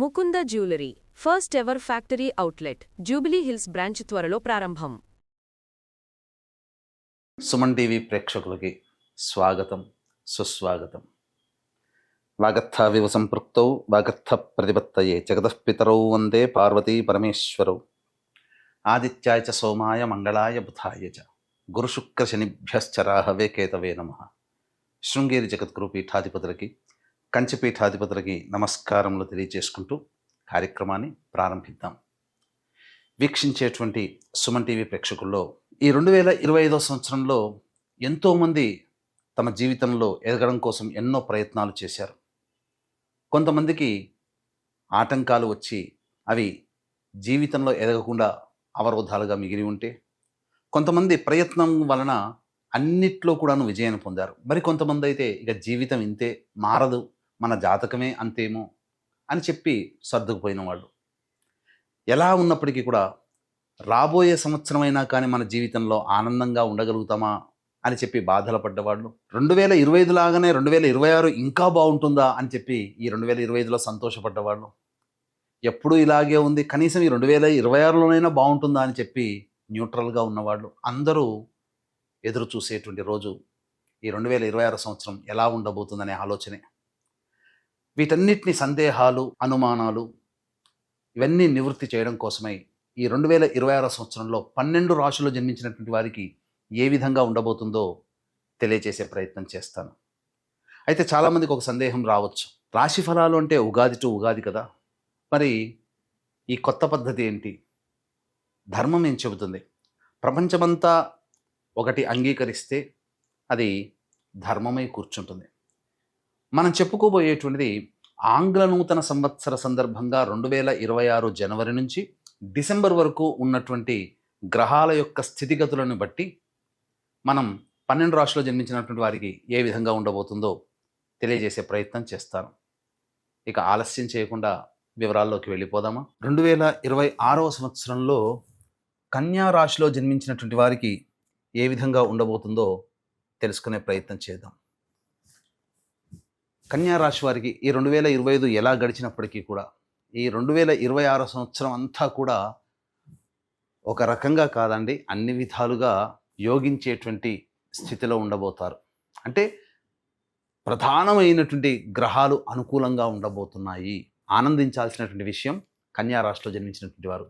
Mukunda jewellery first ever factory outlet jubilee hills branch త్వరలో ప్రారంభం. Suman TV ప్రేక్షకులకి స్వాగతం, సుస్వాగతం. వాగర్థావివ సంపృక్తౌ వాగర్థ ప్రతిపత్తయే జగతఃపితరౌ వందే పార్వతీ పరమేశ్వరౌ. ఆదిత్యాయ చ సోమాయ మంగళాయ బుధాయ చ గురుశుక్రశనిభ్యశ్చ రాహవే కేతవే నమః. శృంగేరి జగద్గురు పీఠాధిపతులకి, కంచి పీఠాధిపతులకి నమస్కారములు తెలియజేసుకుంటూ కార్యక్రమాన్ని ప్రారంభిద్దాం. వీక్షించేటువంటి సుమన్ టీవీ ప్రేక్షకుల్లో ఈ 2025 సంవత్సరంలో ఎంతోమంది తమ జీవితంలో ఎదగడం కోసం ఎన్నో ప్రయత్నాలు చేశారు. కొంతమందికి ఆటంకాలు వచ్చి అవి జీవితంలో ఎదగకుండా అవరోధాలుగా మిగిలి ఉంటే, కొంతమంది ప్రయత్నం వలన అన్నిట్లో కూడాను విజయాన్ని పొందారు. మరి కొంతమంది అయితే ఇక జీవితం ఇంతే, మారదు, మన జాతకమే అంతేమో అని చెప్పి సర్దుకుపోయిన వాళ్ళు. ఎలా ఉన్నప్పటికీ కూడా రాబోయే సంవత్సరమైనా కానీ మన జీవితంలో ఆనందంగా ఉండగలుగుతామా అని చెప్పి బాధలు పడ్డవాళ్ళు, 2025 లాగానే 2026 ఇంకా బాగుంటుందా అని చెప్పి ఈ 2025లో సంతోషపడ్డవాళ్ళు, ఎప్పుడూ ఇలాగే ఉంది కనీసం ఈ 2026లోనైనా బాగుంటుందా అని చెప్పి న్యూట్రల్గా ఉన్నవాళ్ళు అందరూ ఎదురు చూసేటువంటి రోజు ఈ 2026 సంవత్సరం ఎలా ఉండబోతుందనే ఆలోచనే. వీటన్నిటిని సందేహాలు, అనుమానాలు ఇవన్నీ నివృత్తి చేయడం కోసమై ఈ 2026 సంవత్సరంలో 12 రాశుల్లో జన్మించినటువంటి వారికి ఏ విధంగా ఉండబోతుందో తెలియజేసే ప్రయత్నం చేస్తాను. అయితే చాలామందికి ఒక సందేహం రావచ్చు, రాశి ఫలాలు అంటే ఉగాది టు ఉగాది కదా, మరి ఈ కొత్త పద్ధతి ఏంటి? ధర్మం ఏం చెబుతుంది? ప్రపంచమంతా ఒకటి అంగీకరిస్తే అది ధర్మమై కూర్చుంటుంది. మనం చెప్పుకోబోయేటువంటిది ఆంగ్ల నూతన సంవత్సర సందర్భంగా 2026 జనవరి నుంచి డిసెంబర్ వరకు ఉన్నటువంటి గ్రహాల యొక్క స్థితిగతులను బట్టి మనం 12 రాశుల్లో జన్మించినటువంటి వారికి ఏ విధంగా ఉండబోతుందో తెలియజేసే ప్రయత్నం చేస్తాను. ఇక ఆలస్యం చేయకుండా వివరాల్లోకి వెళ్ళిపోదామా? 2026 సంవత్సరంలో కన్యా రాశిలో జన్మించినటువంటి వారికి ఏ విధంగా ఉండబోతుందో తెలుసుకునే ప్రయత్నం చేద్దాం. కన్యా రాశి వారికి ఈ 2025 ఎలా గడిచినప్పటికీ కూడా ఈ 2026 సంవత్సరం అంతా కూడా ఒక రకంగా కాదండి, అన్ని విధాలుగా యోగించేటువంటి స్థితిలో ఉండబోతారు. అంటే ప్రధానమైనటువంటి గ్రహాలు అనుకూలంగా ఉండబోతున్నాయి. ఆనందించాల్సినటువంటి విషయం కన్యా రాశిలో జన్మించినటువంటి వారు.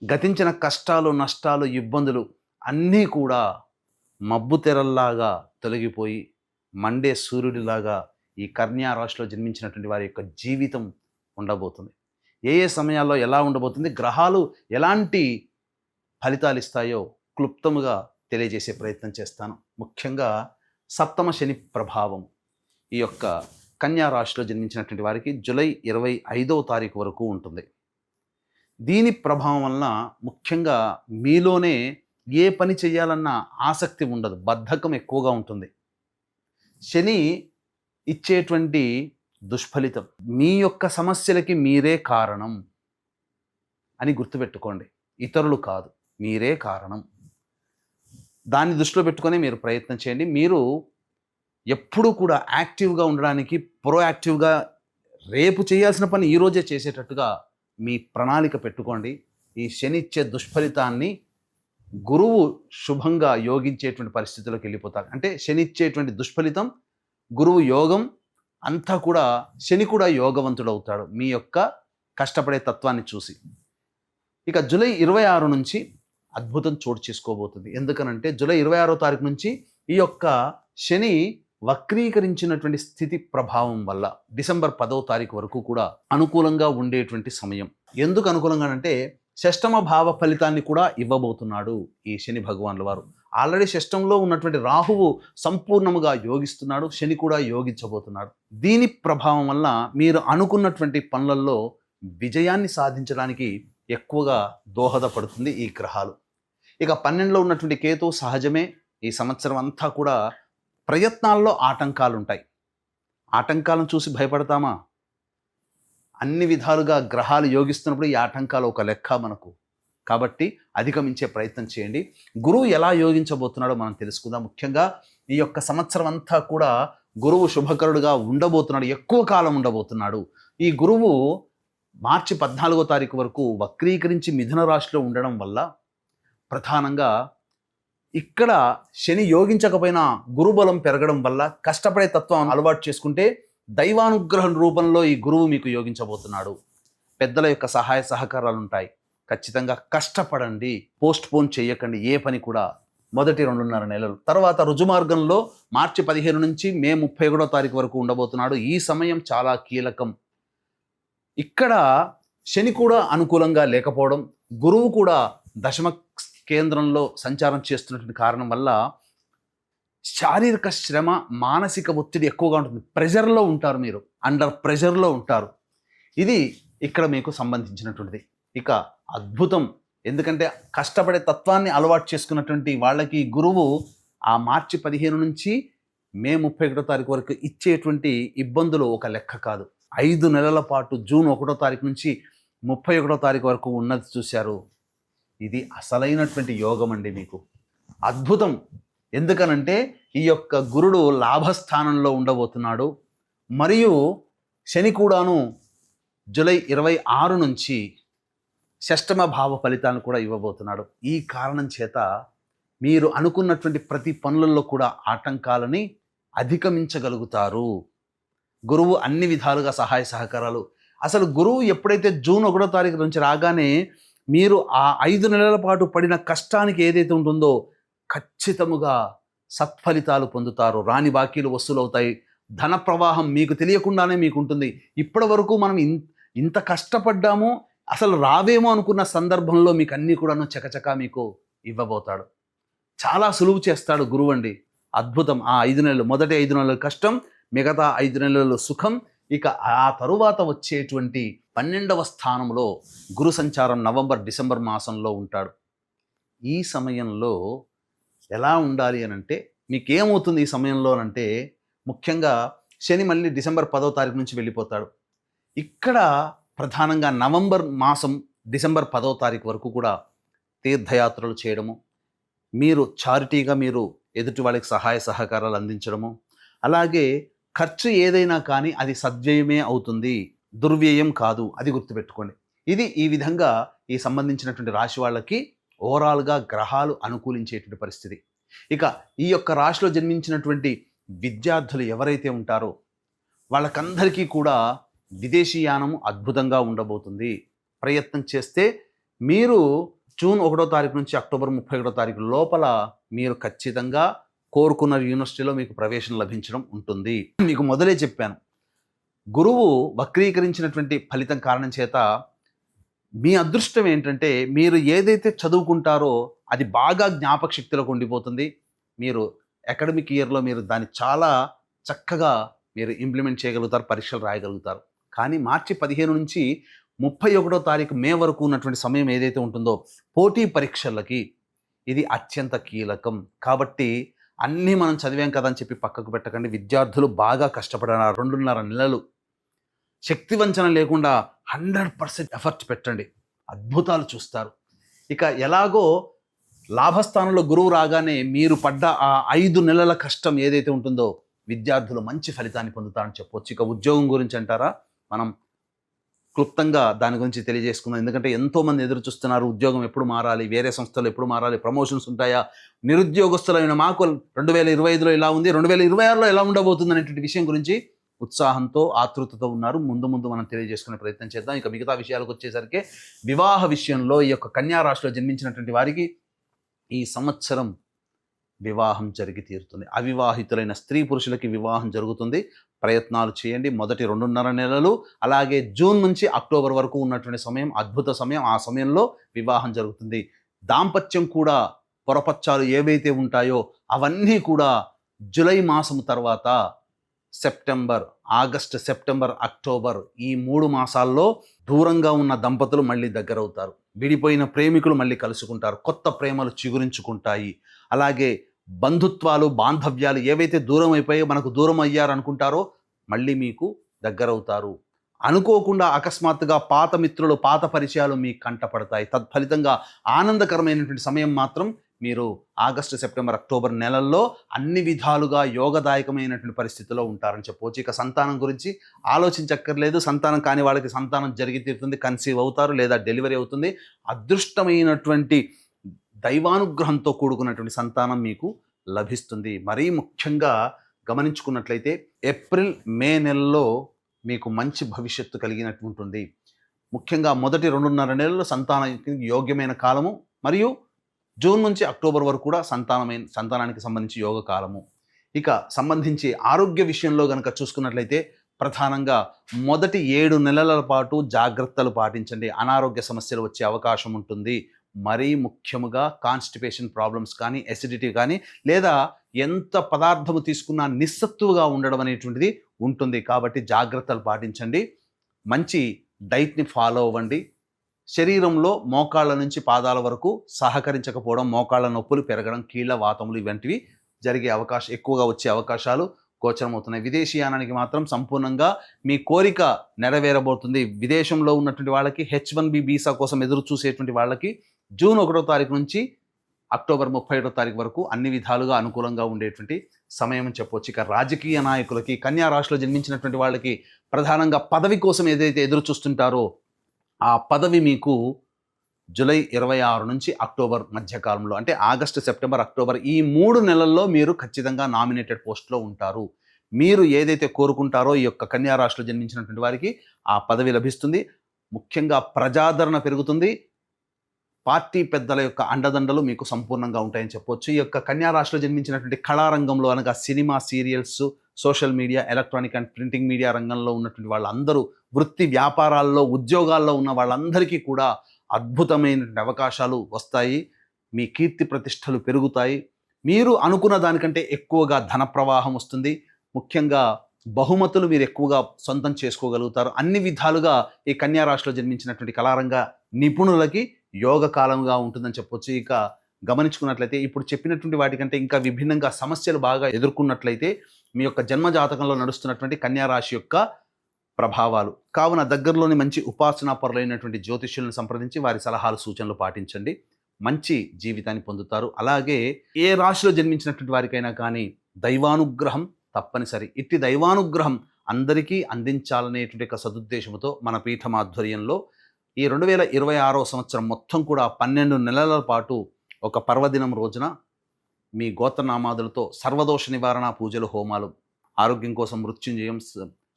గతించిన కష్టాలు, నష్టాలు, ఇబ్బందులు అన్నీ కూడా మబ్బు తెరల్లాగా తొలగిపోయి మండే సూర్యుడిలాగా ఈ కన్యా రాశిలో జన్మించినటువంటి వారి యొక్క జీవితం ఉండబోతుంది. ఏ ఏ సమయాల్లో ఎలా ఉండబోతుంది, గ్రహాలు ఎలాంటి ఫలితాలు ఇస్తాయో క్లుప్తముగా తెలియజేసే ప్రయత్నం చేస్తాను. ముఖ్యంగా సప్తమ శని ప్రభావం ఈ యొక్క కన్యా రాశిలో జన్మించినటువంటి వారికి జూలై 25వ తారీఖు వరకు ఉంటుంది. దీని ప్రభావం వలన ముఖ్యంగా మీలోనే ఏ పని చేయాలన్న ఆసక్తి ఉండదు, బద్ధకం ఎక్కువగా ఉంటుంది. శని ఇచ్చేటువంటి దుష్ఫలితం మీ యొక్క సమస్యలకి మీరే కారణం అని గుర్తుపెట్టుకోండి. ఇతరులు కాదు, మీరే కారణం. దాన్ని దృష్టిలో పెట్టుకొని మీరు ప్రయత్నం చేయండి. మీరు ఎప్పుడూ కూడా యాక్టివ్గా ఉండడానికి, ప్రోయాక్టివ్గా రేపు చేయాల్సిన పని ఈరోజే చేసేటట్టుగా మీ ప్రణాళిక పెట్టుకోండి. ఈ శని ఇచ్చే దుష్ఫలితాన్ని గురువు శుభంగా యోగించేటువంటి పరిస్థితుల్లోకి వెళ్ళిపోతారు. అంటే శని ఇచ్చేటువంటి దుష్ఫలితం గురువు యోగం అంతా కూడా, శని కూడా యోగవంతుడవుతాడు మీ యొక్క కష్టపడే తత్వాన్ని చూసి. ఇక జూలై 26 నుంచి అద్భుతం చోటు చేసుకోబోతుంది. ఎందుకనంటే జూలై 26వ తారీఖు నుంచి ఈ యొక్క శని వక్రీకరించినటువంటి స్థితి ప్రభావం వల్ల డిసెంబర్ 10వ తారీఖు వరకు కూడా అనుకూలంగా ఉండేటువంటి సమయం. ఎందుకు అనుకూలంగా అంటే షష్టమ భావ ఫలితాన్ని కూడా ఇవ్వబోతున్నాడు ఈ శని భగవానుల వారు. ఆల్రెడీ షష్టంలో ఉన్నటువంటి రాహువు సంపూర్ణముగా యోగిస్తున్నాడు, శని కూడా యోగించబోతున్నాడు. దీని ప్రభావం వల్ల మీరు అనుకున్నటువంటి పనులలో విజయాన్ని సాధించడానికి ఎక్కువగా దోహదపడుతుంది ఈ గ్రహాలు. ఇక 12లో ఉన్నటువంటి కేతు సహజమే, ఈ సంవత్సరం అంతా కూడా ప్రయత్నాల్లో ఆటంకాలు ఉంటాయి. ఆటంకాలను చూసి భయపడతామా? అన్ని విధాలుగా గ్రహాలు యోగిస్తున్నప్పుడు ఈ ఆటంకాలు ఒక లెక్క మనకు. కాబట్టి అధిగమించే ప్రయత్నం చేయండి. గురువు ఎలా యోగించబోతున్నాడో మనం తెలుసుకుందాం. ముఖ్యంగా ఈ యొక్క సంవత్సరం అంతా కూడా గురువు శుభకరుడుగా ఉండబోతున్నాడు, ఎక్కువ కాలం ఉండబోతున్నాడు. ఈ గురువు మార్చి 14వ తారీఖు వరకు వక్రీకరించి మిథున రాశిలో ఉండడం వల్ల ప్రధానంగా ఇక్కడ శని యోగించకపోయినా గురుబలం పెరగడం వల్ల కష్టపడే తత్వం అలవాటు చేసుకుంటే దైవానుగ్రహం రూపంలో ఈ గురువు మీకు యోగించబోతున్నాడు. పెద్దల యొక్క సహాయ సహకారాలు ఉంటాయి. ఖచ్చితంగా కష్టపడండి, పోస్ట్ పోన్ చేయకండి ఏ పని కూడా. మొదటి 2.5 నెలలు తర్వాత రుజుమార్గంలో మార్చి 15 నుంచి మే 31వ తారీఖు వరకు ఉండబోతున్నాడు. ఈ సమయం చాలా కీలకం. ఇక్కడ శని కూడా అనుకూలంగా లేకపోవడం, గురువు కూడా దశమ కేంద్రంలో సంచారం చేస్తున్నటువంటి కారణం వల్ల శారీరక శ్రమ, మానసిక ఒత్తిడి ఎక్కువగా ఉంటుంది. ప్రెజర్లో ఉంటారు, మీరు అండర్ ప్రెజర్లో ఉంటారు. ఇది ఇక్కడ మీకు సంబంధించినటువంటిది. ఇక అద్భుతం, ఎందుకంటే కష్టపడే తత్వాన్ని అలవాటు చేసుకున్నటువంటి వాళ్ళకి గురువు ఆ మార్చి 15 నుంచి మే 31వ తారీఖు వరకు ఇచ్చేటువంటి ఇబ్బందులు ఒక లెక్క కాదు. 5 నెలల పాటు జూన్ 1వ తారీఖు నుంచి 31వ తారీఖు వరకు ఉన్నది చూశారు. ఇది అసలైనటువంటి యోగం అండి మీకు. అద్భుతం. ఎందుకనంటే ఈ యొక్క గురుడు లాభస్థానంలో ఉండబోతున్నాడు. మరియు శని కూడాను జూలై 26 నుంచి షష్టమ భావ ఫలితాలను కూడా ఇవ్వబోతున్నాడు. ఈ కారణం చేత మీరు అనుకున్నటువంటి ప్రతి పనులలో కూడా ఆటంకాలని అధిగమించగలుగుతారు. గురువు అన్ని విధాలుగా సహాయ సహకారాలు. అసలు గురువు ఎప్పుడైతే జూన్ 1వ తారీఖు నుంచి రాగానే మీరు ఆ 5 నెలల పాటు పడిన కష్టానికి ఏదైతే ఉంటుందో ఖచ్చితముగా సత్ఫలితాలు పొందుతారు. రాని బాకీలు వసూలవుతాయి. ధన ప్రవాహం మీకు తెలియకుండానే మీకు ఉంటుంది. ఇప్పటి వరకు మనం ఇంత కష్టపడ్డాము, అసలు రావేమో అనుకున్న సందర్భంలో మీకు అన్నీ కూడాను చకచకా మీకు ఇవ్వబోతాడు. చాలా సులువు చేస్తాడు గురువు అండి. అద్భుతం. ఆ 5 నెలలు, మొదటి 5 నెలలు కష్టం, మిగతా 5 నెలలు సుఖం. ఇక ఆ తరువాత వచ్చేటువంటి 12వ స్థానంలో గురు సంచారం నవంబర్, డిసెంబర్ మాసంలో ఉంటాడు. ఈ సమయంలో ఎలా ఉండాలి అని అంటే మీకేమవుతుంది ఈ సమయంలో అంటే ముఖ్యంగా శని మళ్ళీ డిసెంబర్ 10వ తారీఖు నుంచి వెళ్ళిపోతాడు. ఇక్కడ ప్రధానంగా నవంబర్ మాసం డిసెంబర్ 10వ తారీఖు వరకు కూడా తీర్థయాత్రలు చేయడము, మీరు చారిటీగా మీరు ఎదుటి వాళ్ళకి సహాయ సహకారాలు అందించడము, అలాగే ఖర్చు ఏదైనా కానీ అది సద్వ్యయమే అవుతుంది, దుర్వ్యయం కాదు. అది గుర్తుపెట్టుకోండి. ఇది ఈ విధంగా ఈ సంబంధించినటువంటి రాశి వాళ్ళకి ఓవరాల్గా గ్రహాలు అనుకూలించేటువంటి పరిస్థితి. ఇక ఈ యొక్క రాశిలో జన్మించినటువంటి విద్యార్థులు ఎవరైతే ఉంటారో వాళ్ళకందరికీ కూడా విదేశీయానము అద్భుతంగా ఉండబోతుంది. ప్రయత్నం చేస్తే మీరు జూన్ 1వ తారీఖు నుంచి అక్టోబర్ 31వ తారీఖు లోపల మీరు ఖచ్చితంగా కోరుకున్న యూనివర్సిటీలో మీకు ప్రవేశం లభించడం ఉంటుంది. మీకు మొదలే చెప్పాను, గురువు వక్రీకరించినటువంటి ఫలితం కారణం చేత మీ అదృష్టం ఏంటంటే మీరు ఏదైతే చదువుకుంటారో అది బాగా జ్ఞాపక శక్తిలోకి ఉండిపోతుంది. మీరు అకాడమిక్ ఇయర్లో మీరు దాన్ని చాలా చక్కగా మీరు ఇంప్లిమెంట్ చేయగలుగుతారు, పరీక్షలు రాయగలుగుతారు. కానీ మార్చి 15 నుంచి 31వ తారీఖు మే వరకు ఉన్నటువంటి సమయం ఏదైతే ఉంటుందో పోటీ పరీక్షలకి ఇది అత్యంత కీలకం. కాబట్టి అన్నీ మనం చదివాం కదా అని చెప్పి పక్కకు పెట్టకండి. విద్యార్థులు బాగా కష్టపడిన 2.5 నెలలు శక్తివంచన లేకుండా 100% ఎఫర్ట్ పెట్టండి, అద్భుతాలు చూస్తారు. ఇక ఎలాగో లాభస్థానంలో గురువు రాగానే మీరు పడ్డ ఆ 5 నెలల కష్టం ఏదైతే ఉంటుందో విద్యార్థులు మంచి ఫలితాన్ని పొందుతారని చెప్పొచ్చు. ఇక ఉద్యోగం గురించి అంటారా, మనం క్లుప్తంగా దాని గురించి తెలియజేసుకుందాం. ఎందుకంటే ఎంతోమంది ఎదురు చూస్తున్నారు, ఉద్యోగం ఎప్పుడు మారాలి, వేరే సంస్థలు ఎప్పుడు మారాలి, ప్రమోషన్స్ ఉంటాయా, నిరుద్యోగస్తులైన మాకు 2025లో ఇలా ఉంది, 2026లో ఎలా ఉండబోతుంది అనేటువంటి విషయం గురించి ఉత్సాహంతో ఆతృతతో ఉన్నారు. ముందు మనం తెలియజేసుకునే ప్రయత్నం చేద్దాం. ఇక మిగతా విషయాలకు వచ్చేసరికి వివాహ విషయంలో ఈ యొక్క కన్యా రాశిలో జన్మించినటువంటి వారికి ఈ సంవత్సరం వివాహం జరిగి తీరుతుంది. అవివాహితులైన స్త్రీ పురుషులకి వివాహం జరుగుతుంది. ప్రయత్నాలు చేయండి. మొదటి 2.5 నెలలు అలాగే జూన్ నుంచి అక్టోబర్ వరకు ఉన్నటువంటి సమయం అద్భుత సమయం. ఆ సమయంలో వివాహం జరుగుతుంది. దాంపత్యం కూడా పొరపచ్చాలు ఏవైతే ఉంటాయో అవన్నీ కూడా జూలై మాసం తర్వాత ఆగస్టు, సెప్టెంబర్, అక్టోబర్ ఈ 3 మాసాల్లో దూరంగా ఉన్న దంపతులు మళ్ళీ దగ్గరవుతారు. విడిపోయిన ప్రేమికులు మళ్ళీ కలుసుకుంటారు. కొత్త ప్రేమలు చిగురించుకుంటాయి. అలాగే బంధుత్వాలు, బాంధవ్యాలు ఏవైతే దూరం అయిపోయాయో, మనకు దూరం అయ్యారు అనుకుంటారో మళ్ళీ మీకు దగ్గరవుతారు. అనుకోకుండా అకస్మాత్తుగా పాత మిత్రులు, పాత పరిచయాలు మీకు కంటపడతాయి. తత్ఫలితంగా ఆనందకరమైనటువంటి సమయం మాత్రం మీరు ఆగస్టు, సెప్టెంబర్, అక్టోబర్ నెలల్లో అన్ని విధాలుగా యోగదాయకమైనటువంటి పరిస్థితిలో ఉంటారని చెప్పవచ్చు. ఇక సంతానం గురించి ఆలోచించక్కర్లేదు. సంతానం కాని వాళ్ళకి సంతానం జరిగి తీరుతుంది, కన్సీవ్ అవుతారు లేదా డెలివరీ అవుతుంది. అదృష్టమైనటువంటి దైవానుగ్రహంతో కూడుకున్నటువంటి సంతానం మీకు లభిస్తుంది. మరీ ముఖ్యంగా గమనించుకున్నట్లయితే ఏప్రిల్, మే నెలలో మీకు మంచి భవిష్యత్తు కలిగినట్టు ఉంటుంది. ముఖ్యంగా మొదటి 2.5 నెలలు సంతానానికి యోగ్యమైన కాలము, మరియు జూన్ నుంచి అక్టోబర్ వరకు కూడా సంతానానికి సంబంధించి యోగ కాలము. ఇక సంబంధించి ఆరోగ్య విషయంలో కనుక చూసుకున్నట్లయితే ప్రధానంగా మొదటి 7 నెలల పాటు జాగ్రత్తలు పాటించండి. అనారోగ్య సమస్యలు వచ్చే అవకాశం ఉంటుంది. మరీ ముఖ్యముగా కాన్స్టిపేషన్ ప్రాబ్లమ్స్ కానీ, ఎసిడిటీ కానీ, లేదా ఎంత పదార్థము తీసుకున్నా నిస్సత్తువుగా ఉండడం అనేటువంటిది ఉంటుంది. కాబట్టి జాగ్రత్తలు పాటించండి. మంచి డైట్ని ఫాలో అవ్వండి. శరీరంలో మోకాళ్ళ నుంచి పాదాల వరకు సహకరించకపోవడం, మోకాళ్ళ నొప్పులు పెరగడం, కీళ్ళ వాతములు ఇవంటివి జరిగే ఎక్కువగా వచ్చే అవకాశాలు గోచరమవుతున్నాయి. విదేశీయానానికి మాత్రం సంపూర్ణంగా మీ కోరిక నెరవేరబోతుంది. విదేశంలో ఉన్నటువంటి వాళ్ళకి H1B వీసా కోసం ఎదురు చూసేటువంటి వాళ్ళకి జూన్ 1వ తారీఖు నుంచి అక్టోబర్ 31వ తారీఖు వరకు అన్ని విధాలుగా అనుకూలంగా ఉండేటువంటి సమయం అని చెప్పవచ్చు. ఇక రాజకీయ నాయకులకి, కన్యా రాశిలో జన్మించినటువంటి వాళ్ళకి ప్రధానంగా పదవి కోసం ఏదైతే ఎదురు చూస్తుంటారో ఆ పదవి మీకు జూలై 26 నుంచి అక్టోబర్ మధ్యకాలంలో, అంటే ఆగస్టు, సెప్టెంబర్, అక్టోబర్ ఈ 3 నెలల్లో మీరు ఖచ్చితంగా నామినేటెడ్ పోస్ట్లో ఉంటారు. మీరు ఏదైతే కోరుకుంటారో ఈ యొక్క కన్యా రాశిలో జన్మించినటువంటి వారికి ఆ పదవి లభిస్తుంది. ముఖ్యంగా ప్రజాదరణ పెరుగుతుంది. పార్టీ పెద్దల యొక్క అండదండలు మీకు సంపూర్ణంగా ఉంటాయని చెప్పవచ్చు. ఈ యొక్క కన్యా రాశిలో జన్మించినటువంటి కళారంగంలో అనగా cinema, serials, social media, electronic and printing media రంగంలో ఉన్నటువంటి వాళ్ళందరూ, వృత్తి వ్యాపారాల్లో, ఉద్యోగాల్లో ఉన్న వాళ్ళందరికీ కూడా అద్భుతమైనటువంటి అవకాశాలు వస్తాయి. మీ కీర్తి ప్రతిష్టలు పెరుగుతాయి. మీరు అనుకున్న దానికంటే ఎక్కువగా ధన ప్రవాహం వస్తుంది. ముఖ్యంగా బహుమతులు మీరు ఎక్కువగా సొంతం చేసుకోగలుగుతారు. అన్ని విధాలుగా ఈ కన్యా రాశిలో జన్మించినటువంటి కళారంగ నిపుణులకి యోగ కాలంగా ఉంటుందని చెప్పొచ్చు. ఇక గమనించుకున్నట్లయితే ఇప్పుడు చెప్పినటువంటి వాటికంటే ఇంకా విభిన్నంగా సమస్యలు బాగా ఎదుర్కొన్నట్లయితే మీ యొక్క జన్మ జాతకంలో నడుస్తున్నటువంటి కన్యా రాశి యొక్క ప్రభావాలు. కావున దగ్గరలోని మంచి ఉపాసనా పరులైనటువంటి జ్యోతిష్యులను సంప్రదించి వారి సలహాలు, సూచనలు పాటించండి. మంచి జీవితాన్ని పొందుతారు. అలాగే ఏ రాశిలో జన్మించినటువంటి వారికైనా కానీ దైవానుగ్రహం తప్పనిసరి. ఇట్టి దైవానుగ్రహం అందరికీ అందించాలనేటువంటి ఒక సదుద్దేశంతో మన పీఠం ఆధ్వర్యంలో ఈ 2026వ సంవత్సరం మొత్తం కూడా 12 నెలల పాటు ఒక పర్వదినం రోజున మీ గోత్రనామాదులతో సర్వదోష నివారణ పూజలు, హోమాలు, ఆరోగ్యం కోసం మృత్యుంజయం,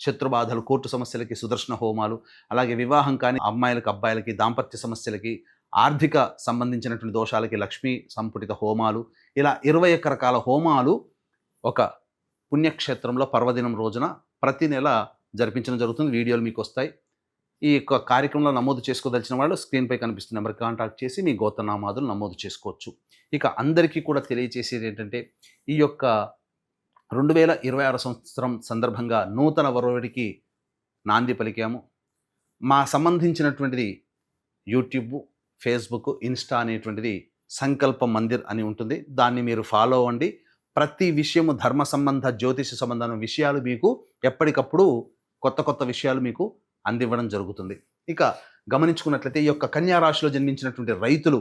శత్రుబాధలు, కోర్టు సమస్యలకి సుదర్శన హోమాలు, అలాగే వివాహం కాని అమ్మాయిలకి, అబ్బాయిలకి, దాంపత్య సమస్యలకి, ఆర్థిక సంబంధించినటువంటి దోషాలకి లక్ష్మీ సంపుటిత హోమాలు, ఇలా 21 రకాల హోమాలు ఒక పుణ్యక్షేత్రంలో పర్వదినం రోజున ప్రతి నెల జరిపించడం జరుగుతుంది. వీడియోలు మీకు వస్తాయి. ఈ యొక్క కార్యక్రమంలో నమోదు చేసుకోదలిచిన వాళ్ళు స్క్రీన్పై కనిపిస్తున్న నెంబర్కి కాంటాక్ట్ చేసి మీ గోత్రనామాదులు నమోదు చేసుకోవచ్చు. ఇక అందరికీ కూడా తెలియజేసేది ఏంటంటే ఈ యొక్క 2026 సంవత్సరం సందర్భంగా నూతన వరవడికి నాంది పలికాము. మా సంబంధించినటువంటిది యూట్యూబ్, ఫేస్బుక్, ఇన్స్టా అనేటువంటిది సంకల్ప మందిర్ అని ఉంటుంది. దాన్ని మీరు ఫాలో అవ్వండి. ప్రతి విషయము ధర్మ సంబంధ, జ్యోతిష సంబంధమైన విషయాలు మీకు ఎప్పటికప్పుడు కొత్త కొత్త విషయాలు మీకు అందివ్వడం జరుగుతుంది. ఇక గమనించుకున్నట్లయితే ఈ యొక్క కన్యా రాశిలో జన్మించినటువంటి రైతులు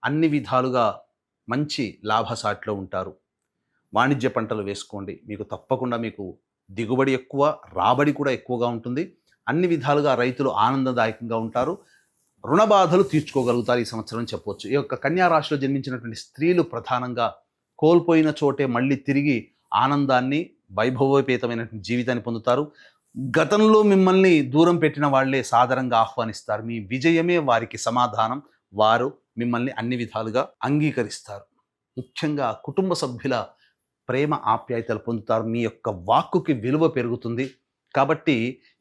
అన్ని విధాలుగా మంచి లాభసాటిలో ఉంటారు. వాణిజ్య పంటలు వేసుకోండి. మీకు తప్పకుండా మీకు దిగుబడి ఎక్కువ, రాబడి కూడా ఎక్కువగా ఉంటుంది. అన్ని విధాలుగా రైతులు ఆనందదాయకంగా ఉంటారు. రుణ బాధలు తీర్చుకోగలుగుతారు ఈ సంవత్సరం చెప్పవచ్చు. ఈ యొక్క కన్యా రాశిలో జన్మించినటువంటి స్త్రీలు ప్రధానంగా కోల్పోయిన చోటే మళ్ళీ తిరిగి ఆనందాన్ని, వైభవోపేతమైనటువంటి జీవితాన్ని పొందుతారు. గతంలో మిమ్మల్ని దూరం పెట్టిన వాళ్ళే సాదరంగా ఆహ్వానిస్తారు. మీ విజయమే వారికి సమాధానం. వారు మిమ్మల్ని అన్ని విధాలుగా అంగీకరిస్తారు. ముఖ్యంగా కుటుంబ సభ్యుల ప్రేమ, ఆప్యాయతలు పొందుతారు. మీ యొక్క వాక్కుకి విలువ పెరుగుతుంది. కాబట్టి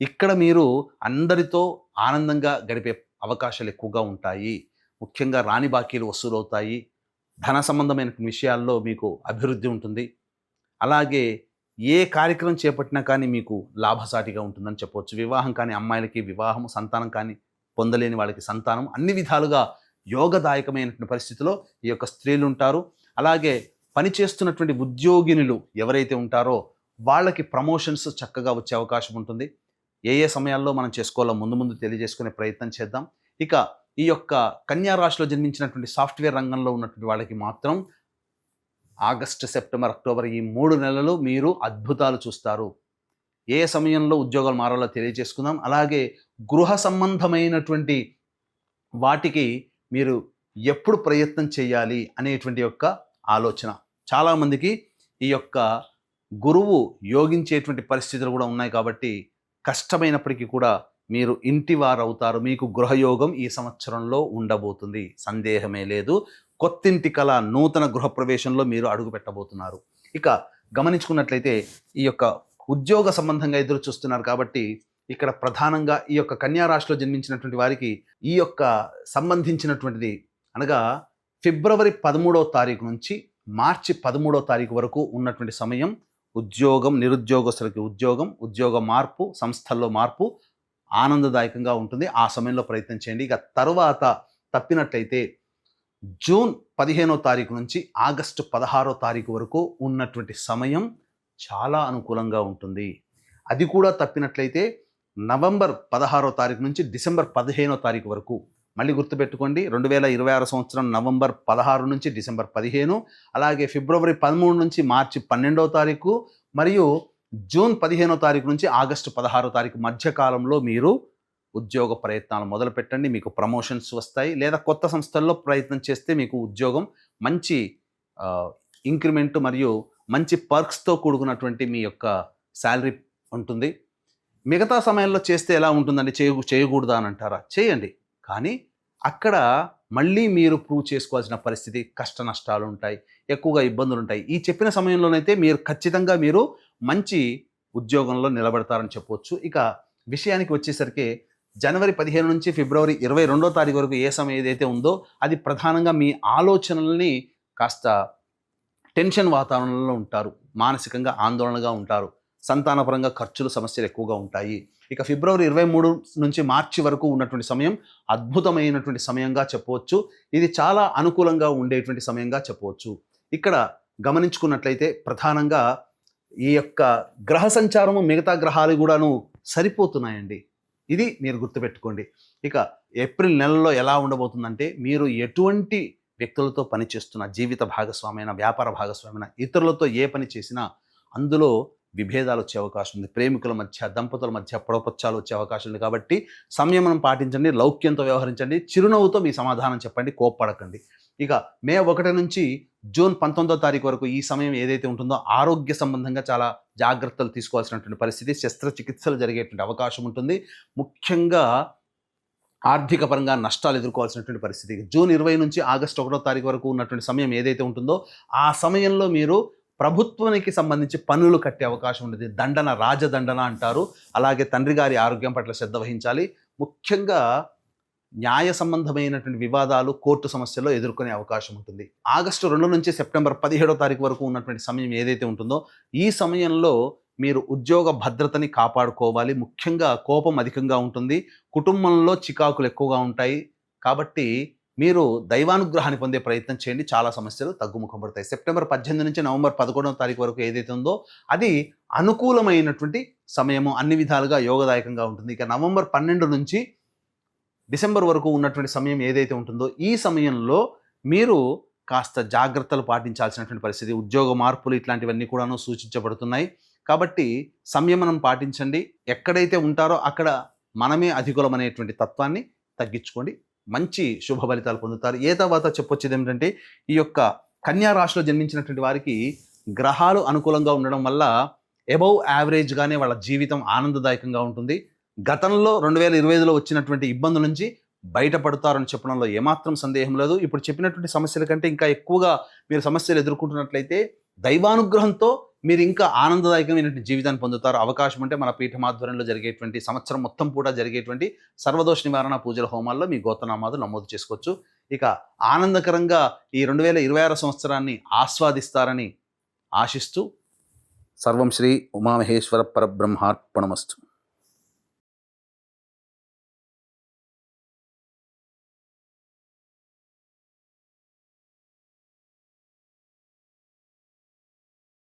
ఇక్కడ మీరు అందరితో ఆనందంగా గడిపే అవకాశాలు ఎక్కువగా ఉంటాయి. ముఖ్యంగా రాని బాకీలు వసూలవుతాయి. ధన సంబంధమైన విషయాల్లో మీకు అభివృద్ధి ఉంటుంది. అలాగే ఏ కార్యక్రమం చేపట్టినా కానీ మీకు లాభసాటిగా ఉంటుందని చెప్పవచ్చు. వివాహం కాని అమ్మాయిలకి వివాహం, సంతానం కానీ పొందలేని వాళ్ళకి సంతానం, అన్ని విధాలుగా యోగదాయకమైనటువంటి పరిస్థితిలో ఈ యొక్క స్త్రీలు ఉంటారు. అలాగే పనిచేస్తున్నటువంటి ఉద్యోగినులు ఎవరైతే ఉంటారో వాళ్ళకి ప్రమోషన్స్ చక్కగా వచ్చే అవకాశం ఉంటుంది. ఏ ఏ సమయాల్లో మనం చేసుకోవాలో ముందు తెలియజేసుకునే ప్రయత్నం చేద్దాం. ఇక ఈ యొక్క కన్యా రాశిలో జన్మించినటువంటి సాఫ్ట్వేర్ రంగంలో ఉన్నటువంటి వాళ్ళకి మాత్రం ఆగస్టు, సెప్టెంబర్, అక్టోబర్ ఈ 3 నెలలు మీరు అద్భుతాలు చూస్తారు. ఏ సమయంలో ఉద్యోగాలు మారాలో తెలియజేసుకుందాం. అలాగే గృహ సంబంధమైనటువంటి వాటికి మీరు ఎప్పుడు ప్రయత్నం చేయాలి అనేటువంటి యొక్క ఆలోచన. చాలామందికి ఈ యొక్క గురువు యోగించేటువంటి పరిస్థితులు కూడా ఉన్నాయి కాబట్టి కష్టమైనప్పటికీ కూడా మీరు ఇంటివారు అవుతారు. మీకు గృహయోగం ఈ సంవత్సరంలో ఉండబోతుంది, సందేహమే లేదు. కొత్తింటి కల నూతన గృహప్రవేశంలో మీరు అడుగు పెట్టబోతున్నారు. ఇక గమనించుకున్నట్లయితే ఈ యొక్క ఉద్యోగ సంబంధంగా ఎదురు చూస్తున్నారు కాబట్టి ఇక్కడ ప్రధానంగా ఈ యొక్క కన్యా రాశిలో జన్మించినటువంటి వారికి ఈ యొక్క సంబంధించినటువంటిది అనగా ఫిబ్రవరి 13వ తారీఖు నుంచి మార్చి 13వ తారీఖు వరకు ఉన్నటువంటి సమయం ఉద్యోగం, నిరుద్యోగస్తులకి ఉద్యోగ మార్పు, సంస్థల్లో మార్పు ఆనందదాయకంగా ఉంటుంది. ఆ సమయంలో ప్రయత్నం చేయండి. ఇక తర్వాత తప్పినట్లయితే జూన్ 15వ తారీఖు నుంచి ఆగస్టు 16వ తారీఖు వరకు ఉన్నటువంటి సమయం చాలా అనుకూలంగా ఉంటుంది. అది కూడా తప్పినట్లయితే నవంబర్ 16వ తారీఖు నుంచి డిసెంబర్ 15వ తారీఖు వరకు, మళ్ళీ గుర్తుపెట్టుకోండి, 2026 సంవత్సరం నవంబర్ 16 నుంచి డిసెంబర్ 15, అలాగే ఫిబ్రవరి 13 నుంచి మార్చి 12వ తారీఖు మరియు జూన్ 15వ తారీఖు నుంచి ఆగస్టు 16వ తారీఖు మధ్యకాలంలో మీరు ఉద్యోగ ప్రయత్నాలు మొదలు పెట్టండి. మీకు ప్రమోషన్స్ వస్తాయి, లేదా కొత్త సంస్థల్లో ప్రయత్నం చేస్తే మీకు ఉద్యోగం మంచి ఇంక్రిమెంట్ మరియు మంచి పర్క్స్తో కూడుకున్నటువంటి మీ యొక్క శాలరీ ఉంటుంది. మిగతా సమయంలో చేస్తే ఎలా ఉంటుందండి, చేయకూడదా అని అంటారా? చేయండి, కానీ అక్కడ మళ్ళీ మీరు ప్రూవ్ చేసుకోవాల్సిన పరిస్థితి, కష్ట నష్టాలు ఉంటాయి, ఎక్కువగా ఇబ్బందులు ఉంటాయి. ఈ చెప్పిన సమయంలోనైతే మీరు ఖచ్చితంగా మీరు మంచి ఉద్యోగంలో నిలబడతారని చెప్పవచ్చు. ఇక విషయానికి వచ్చేసరికి జనవరి 15 నుంచి ఫిబ్రవరి 22వ తారీఖు వరకు ఏ సమయం ఏదైతే ఉందో అది ప్రధానంగా మీ ఆలోచనల్ని కాస్త టెన్షన్ వాతావరణంలో ఉంటారు, మానసికంగా ఆందోళనగా ఉంటారు, సంతానపరంగా ఖర్చులు, సమస్యలు ఎక్కువగా ఉంటాయి. ఇక ఫిబ్రవరి 23 నుంచి మార్చి వరకు ఉన్నటువంటి సమయం అద్భుతమైనటువంటి సమయంగా చెప్పవచ్చు. ఇది చాలా అనుకూలంగా ఉండేటువంటి సమయంగా చెప్పవచ్చు. ఇక్కడ గమనించుకున్నట్లయితే ప్రధానంగా ఈ యొక్క గ్రహ సంచారము మిగతా గ్రహాలు కూడాను సరిపోతున్నాయండి. ఇది మీరు గుర్తుపెట్టుకోండి. ఇక ఏప్రిల్ నెలలో ఎలా ఉండబోతుందంటే మీరు ఎటువంటి వ్యక్తులతో పని చేస్తున్న, జీవిత భాగస్వామైన, వ్యాపార భాగస్వామైన, ఇతరులతో ఏ పని చేసినా అందులో విభేదాలు వచ్చే అవకాశం ఉంది. ప్రేమికుల మధ్య, దంపతుల మధ్య పొడపచ్చాలు వచ్చే అవకాశం ఉంది. కాబట్టి సంయమనం పాటించండి, లౌక్యంతో వ్యవహరించండి, చిరునవ్వుతో మీ సమాధానం చెప్పండి, కోప్పడకండి. ఇక మే 1 నుంచి జూన్ 19వ తారీఖు వరకు ఈ సమయం ఏదైతే ఉంటుందో ఆరోగ్య సంబంధంగా చాలా జాగ్రత్తలు తీసుకోవాల్సినటువంటి పరిస్థితి, శస్త్రచికిత్సలు జరిగేటువంటి అవకాశం ఉంటుంది. ముఖ్యంగా ఆర్థిక పరంగా నష్టాలు ఎదుర్కోవాల్సినటువంటి పరిస్థితి. జూన్ 20 నుంచి ఆగస్టు 1వ తారీఖు వరకు ఉన్నటువంటి సమయం ఏదైతే ఉంటుందో ఆ సమయంలో మీరు ప్రభుత్వానికి సంబంధించి పన్నులు కట్టే అవకాశం ఉంటుంది. దండన, రాజదండన అంటారు. అలాగే తండ్రి గారి ఆరోగ్యం పట్ల శ్రద్ధ వహించాలి. ముఖ్యంగా న్యాయ సంబంధమైనటువంటి వివాదాలు, కోర్టు సమస్యల్లో ఎదుర్కొనే అవకాశం ఉంటుంది. ఆగస్టు 2 నుంచి సెప్టెంబర్ 17వ తారీఖు వరకు ఉన్నటువంటి సమయం ఏదైతే ఉంటుందో ఈ సమయంలో మీరు ఉద్యోగ భద్రతని కాపాడుకోవాలి. ముఖ్యంగా కోపం అధికంగా ఉంటుంది, కుటుంబంలో చికాకులు ఎక్కువగా ఉంటాయి. కాబట్టి మీరు దైవానుగ్రహాన్ని పొందే ప్రయత్నం చేయండి, చాలా సమస్యలు తగ్గుముఖం పడతాయి. సెప్టెంబర్ 18 నుంచి నవంబర్ 11వ తారీఖు వరకు ఏదైతే ఉందో అది అనుకూలమైనటువంటి సమయము, అన్ని విధాలుగా యోగదాయకంగా ఉంటుంది. ఇక నవంబర్ 12 నుంచి డిసెంబర్ వరకు ఉన్నటువంటి సమయం ఏదైతే ఉంటుందో ఈ సమయంలో మీరు కాస్త జాగ్రత్తలు పాటించాల్సినటువంటి పరిస్థితి, ఉద్యోగ మార్పులు ఇట్లాంటివన్నీ కూడాను సూచించబడుతున్నాయి. కాబట్టి సంయమనం పాటించండి. ఎక్కడైతే ఉంటారో అక్కడ మనమే అధికులం అనేటువంటి తత్వాన్ని తగ్గించుకోండి. మంచి శుభ ఫలితాలు పొందుతారు. తర్వాత చెప్పొచ్చేది ఏమిటంటే ఈ యొక్క కన్యా రాశిలో జన్మించినటువంటి వారికి గ్రహాలు అనుకూలంగా ఉండడం వల్ల అబౌవ్ యావరేజ్గానే వాళ్ళ జీవితం ఆనందదాయకంగా ఉంటుంది. గతంలో 2025లో వచ్చినటువంటి ఇబ్బందుల నుంచి బయటపడతారని చెప్పడంలో ఏమాత్రం సందేహం లేదు. ఇప్పుడు చెప్పినటువంటి సమస్యల కంటే ఇంకా ఎక్కువగా మీరు సమస్యలు ఎదుర్కొంటున్నట్లయితే దైవానుగ్రహంతో మీరు ఇంకా ఆనందదాయకమైనటువంటి జీవితాన్ని పొందుతారు. అవకాశం ఉంటే మన పీఠమాధ్వర్యంలో జరిగేటువంటి సంవత్సరం మొత్తం కూడా జరిగేటువంటి సర్వదోష నివారణ పూజల హోమాల్లో మీ గోత్రనామాలు నమోదు చేసుకోవచ్చు. ఇక ఆనందకరంగా ఈ 2026 సంవత్సరాన్ని ఆస్వాదిస్తారని ఆశిస్తూ సర్వం శ్రీ ఉమామహేశ్వర పరబ్రహ్మార్పణమస్తు.